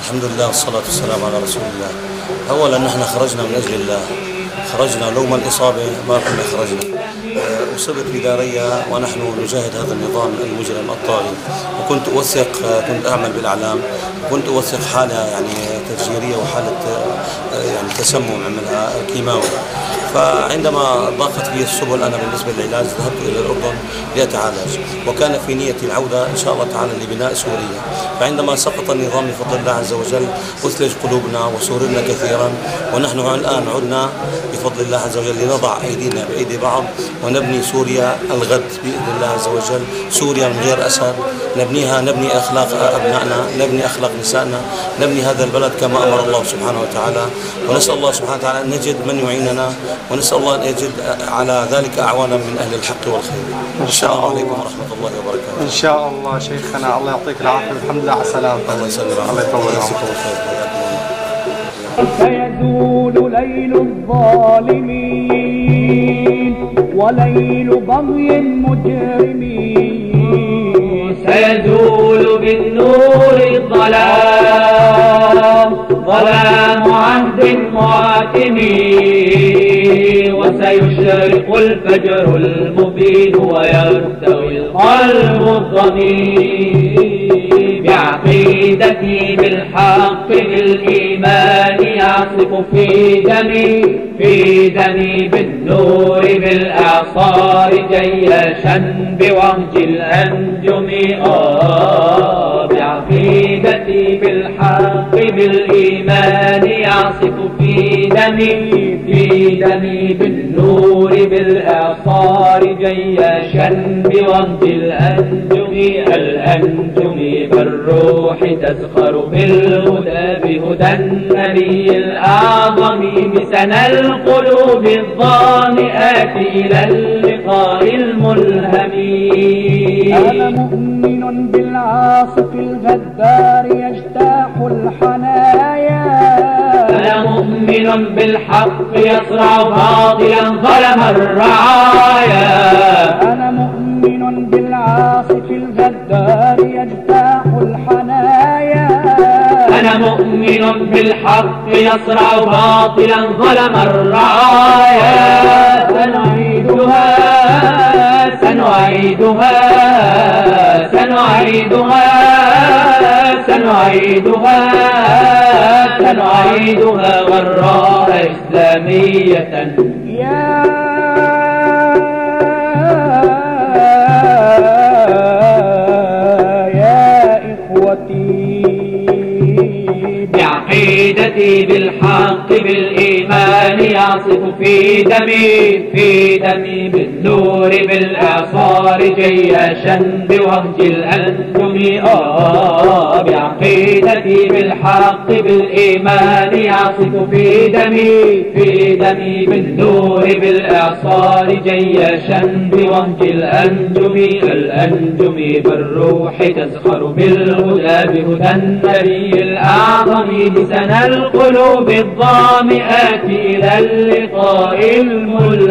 الحمد لله والصلاة والسلام على رسول الله. أولا نحن خرجنا من أجل الله، خرجنا لوم الإصابة ما كنا خرجنا. أصبت بدارية ونحن نجاهد هذا النظام المجرم الطاغي، وكنت كنت أعمل بالإعلام، كنت أوثق حالة يعني تفجيرية وحالة يعني تسمم عملها كيماوي. فعندما ضاقت بي السبل أنا بالنسبة للعلاج ذهبت إلى الأردن لأتعالج، وكان في نيتي العودة إن شاء الله تعالى لبناء سوريا. فعندما سقط النظام بفضل الله عز وجل أثلج قلوبنا وسررنا كثيرا، ونحن الآن عدنا بفضل الله عز وجل لنضع أيدينا بأيدي بعض ونبني سوريا الغد بإذن الله عز وجل، سوريا من غير أسد نبنيها، نبني أخلاق أبنائنا، نبني أخلاق نسائنا، نبني هذا البلد كما أمر الله سبحانه وتعالى. ونسأل الله سبحانه وتعالى أن نجد من يعيننا، ونسأل الله أن يجد على ذلك أعوانا من أهل الحق والخير. السلام عليكم ورحمة الله وبركاته. إن شاء الله شيخنا، الله يعطيك العافية والحمد لله على السلامة. الله يسلمك، الله يطول عمرك. سيزول ليل الظالمين وليل بغي مجرمين، سيزول بالنور الظلام، ظلام عهد معاتمين، وسيشرق الفجر المبين ويرتوي القلب الضمير. بعقيدتي بالحق بالإيمان يعصف في دمي بالنور بالإعصار جيشا بوهج الأنجم. بعقيدتي بالحق بالإيمان يعصف في دمي بالنور بالإعصار جيشا بوهج الأنجم بالروح تزخر بالهدى بهدى النبي الأعظم، بسنى القلوب الظامئات إلى اللقاء الملهم. أنا مؤمن بالعاصف الغدار يجتاح الحنايا، أنا مؤمن بالحق يصرع باطلا ظلم الرعايا. أنا مؤمن بالعاصف الغدار يجتاح الحنايا، أنا مؤمن بالحق يصرع باطلا ظلم الرعايا. سنعيدها سنعيدها سنعيدها سنعيدها سنعيدها غراء إسلامية. بعقيدتي بالحق بالإيمان يعصف في دمي بالنور بالإعصار جيشا بوهج الأنجم. بعقيدتي بالحق بالإيمان يعصف في دمي بالنور بالإعصار جيشا بوهج الأنجم بالروح تزخر بالهدى بهدى النبي الأعظم، بسنى القلوب الظامئات إلى اللقاء الملهم.